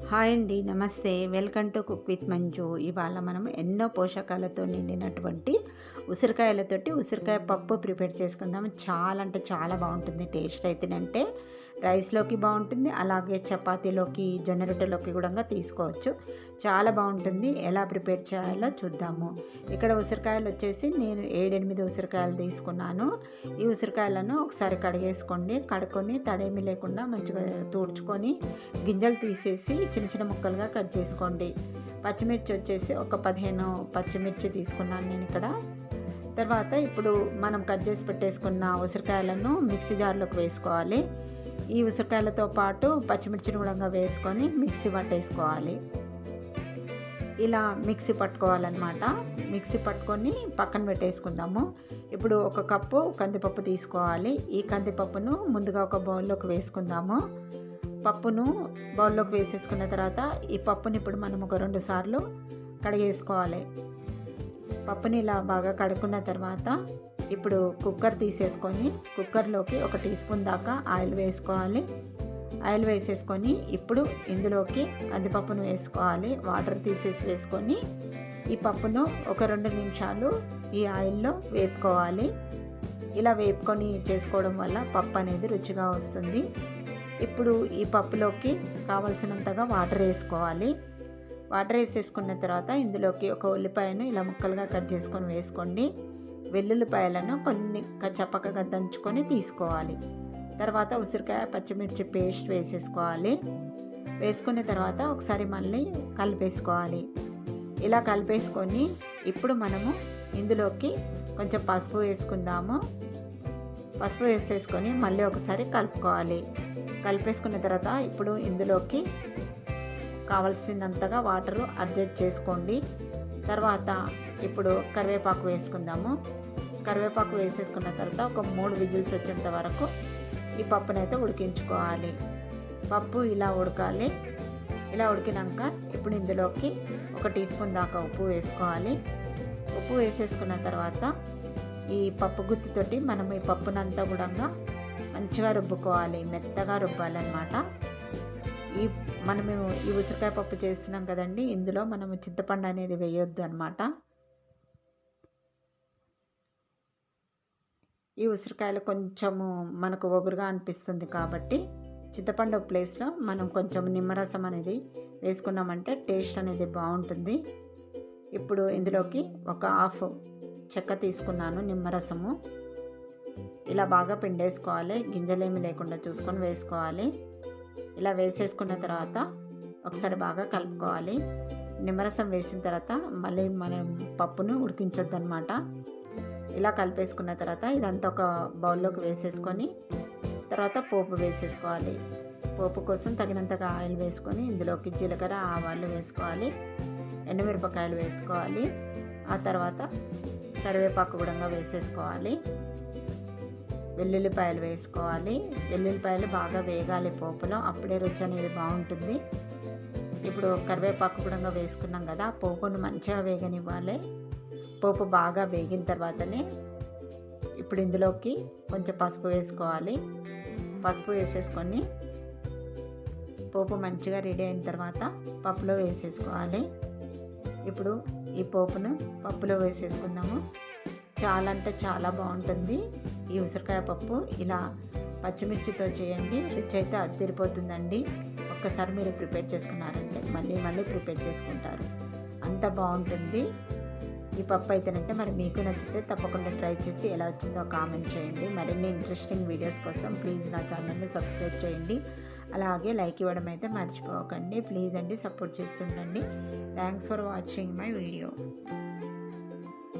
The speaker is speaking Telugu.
హాయ్ అండి, నమస్తే. Welcome to cook with Manju. ఇవాళ మనం ఎన్నో పోషకాలతో నిండినటువంటి ఉసిరికాయలతోటి ఉసిరికాయ పప్పు ప్రిపేర్ చేసుకుందాం. చాలా అంటే చాలా బాగుంటుంది. టేస్ట్ అయితేనంటే రైస్లోకి బాగుంటుంది, అలాగే చపాతీలోకి, జొన్న రొట్టెలోకి కూడా తీసుకోవచ్చు. చాలా బాగుంటుంది. ఎలా ప్రిపేర్ చేయాలో చూద్దాము. ఇక్కడ ఉసిరికాయలు వచ్చేసి నేను 7-8 ఉసిరికాయలు తీసుకున్నాను. ఈ ఉసిరికాయలను ఒకసారి కడిగేసుకోండి. కడుక్కొని తడేమి లేకుండా మంచిగా తుడుచుకొని గింజలు తీసేసి చిన్న చిన్న ముక్కలుగా కట్ చేసుకోండి. పచ్చిమిర్చి వచ్చేసి ఒక 15 పచ్చిమిర్చి తీసుకున్నాను నేను ఇక్కడ. తర్వాత ఇప్పుడు మనం కట్ చేసి పెట్టేసుకున్న ఉసిరికాయలను మిక్సీ జార్లోకి వేసుకోవాలి. ఈ ఉసిరికాయలతో పాటు పచ్చిమిర్చిని కూడా వేసుకొని మిక్సీ పట్టేసుకోవాలి. ఇలా మిక్సీ పట్టుకోవాలన్నమాట. మిక్సీ పట్టుకొని పక్కన పెట్టేసుకుందాము. ఇప్పుడు ఒక కప్పు కందిపప్పు తీసుకోవాలి. ఈ కందిపప్పును ముందుగా ఒక బౌల్లోకి వేసుకుందాము. పప్పును బౌల్లోకి వేసేసుకున్న తర్వాత ఈ పప్పుని ఇప్పుడు మనం ఒక 2 సార్లు కడిగేసుకోవాలి. పప్పుని ఇలా బాగా కడుక్కున్న తర్వాత ఇప్పుడు కుక్కర్ తీసేసుకొని కుక్కర్లోకి 1 టీ స్పూన్ దాకా ఆయిల్ వేసుకోవాలి. ఆయిల్ వేసేసుకొని ఇప్పుడు ఇందులోకి కందిపప్పును వేసుకోవాలి. వాటర్ తీసేసి వేసుకొని ఈ పప్పును ఒక 2 నిమిషాలు ఈ ఆయిల్లో వేపుకోవాలి. ఇలా వేపుకొని చేసుకోవడం వల్ల పప్పు అనేది రుచిగా వస్తుంది. ఇప్పుడు ఈ పప్పులోకి కావలసినంతగా వాటర్ వేసుకోవాలి. వాటర్ వేసేసుకున్న తర్వాత ఇందులోకి ఒక ఉల్లిపాయను ఇలా ముక్కలుగా కట్ చేసుకొని వేసుకోండి. వెల్లుల్లిపాయలను కొన్ని చప్పకగా దంచుకొని తీసుకోవాలి. తర్వాత ఉసిరికాయ పచ్చిమిర్చి పేస్ట్ వేసేసుకోవాలి. వేసుకున్న తర్వాత ఒకసారి మళ్ళీ కలిపేసుకోవాలి. ఇలా కలిపేసుకొని ఇప్పుడు మనము ఇందులోకి కొంచెం పసుపు వేసుకుందాము. పసుపు వేసేసుకొని మళ్ళీ ఒకసారి కలుపుకోవాలి. కలిపేసుకున్న తర్వాత ఇప్పుడు ఇందులోకి కావలసినంతగా వాటరు అడ్జస్ట్ చేసుకోండి. తర్వాత ఇప్పుడు కరివేపాకు వేసుకుందాము. కరివేపాకు వేసేసుకున్న తర్వాత ఒక 3 విజిల్స్ వచ్చేంత వరకు ఈ పప్పునైతే ఉడికించుకోవాలి. పప్పు ఇలా ఉడకాలి. ఇలా ఉడికినాక ఇప్పుడు ఇందులోకి 1 టీ స్పూన్ దాకా ఉప్పు వేసుకోవాలి. ఉప్పు వేసేసుకున్న తర్వాత ఈ పప్పు గుత్తితోటి మనం ఈ పప్పునంతా కూడా మంచిగా రుబ్బుకోవాలి. మెత్తగా రుబ్బాలన్నమాట. మనము ఈ ఉసిరికాయ పప్పు చేస్తున్నాం కదండి, ఇందులో మనము చింతపండు అనేది వేయొద్దు అనమాట. ఈ ఉసిరికాయలు కొంచెము మనకు ఒగురుగా అనిపిస్తుంది కాబట్టి చింతపండు ప్లేస్లో మనం కొంచెం నిమ్మరసం అనేది వేసుకున్నామంటే టేస్ట్ అనేది బాగుంటుంది. ఇప్పుడు ఇందులోకి ఒక హాఫ్ చెక్క తీసుకున్నాను నిమ్మరసము. ఇలా బాగా పిండేసుకోవాలి. గింజలేమి లేకుండా చూసుకొని వేసుకోవాలి. ఇలా వేసేసుకున్న తర్వాత ఒకసారి బాగా కలుపుకోవాలి. నిమ్మరసం వేసిన తర్వాత మళ్ళీ మనం పప్పును ఉడికించొద్దు అనమాట. ఇలా కలిపేసుకున్న తర్వాత ఇదంతా ఒక బౌల్లోకి వేసేసుకొని తర్వాత పోపు వేసేసుకోవాలి. పోపు కోసం తగినంతగా ఆయిల్ వేసుకొని ఇందులోకి జీలకర్ర, ఆవాలు వేసుకోవాలి. ఎండుమిరపకాయలు వేసుకోవాలి. ఆ తర్వాత కరివేపాకు కూడా వేసేసుకోవాలి. వెల్లుల్లిపాయలు వేసుకోవాలి. వెల్లుల్లిపాయలు బాగా వేగాలి పోపులో, అప్పుడే రుచి అనేది బాగుంటుంది. ఇప్పుడు కరివేపాకు కూడా వేసుకున్నాం కదా, పోపును మంచిగా వేగనివ్వాలి. పోపు బాగా వేగిన తర్వాతనే ఇప్పుడు ఇందులోకి కొంచెం పసుపు వేసుకోవాలి. పసుపు వేసేసుకొని పోపు మంచిగా రెడీ అయిన తర్వాత పప్పులో వేసేసుకోవాలి. ఇప్పుడు ఈ పోపును పప్పులో వేసేసుకుందాము. చాలా అంటే చాలా బాగుంటుంది ఈ ఉసిరికాయ పప్పు. ఇలా పచ్చిమిర్చితో చేయండి, రుచి అయితే అదిరిపోతుందండి. ఒక్కసారి మీరు ప్రిపేర్ చేసుకున్నారంటే మళ్ళీ ప్రిపేర్ చేసుకుంటారు. అంత బాగుంటుంది ఈ పప్పు అయితేనంటే. మరి మీకు నచ్చితే తప్పకుండా ట్రై చేసి ఎలా వచ్చిందో కామెంట్ చేయండి. మరిన్ని ఇంట్రెస్టింగ్ వీడియోస్ కోసం ప్లీజ్ నా ఛానల్ని సబ్స్క్రైబ్ చేయండి. అలాగే లైక్ ఇవ్వడం అయితే మర్చిపోకండి. ప్లీజ్ అండి, సపోర్ట్ చేస్తుండండి. Thanks for watching my video.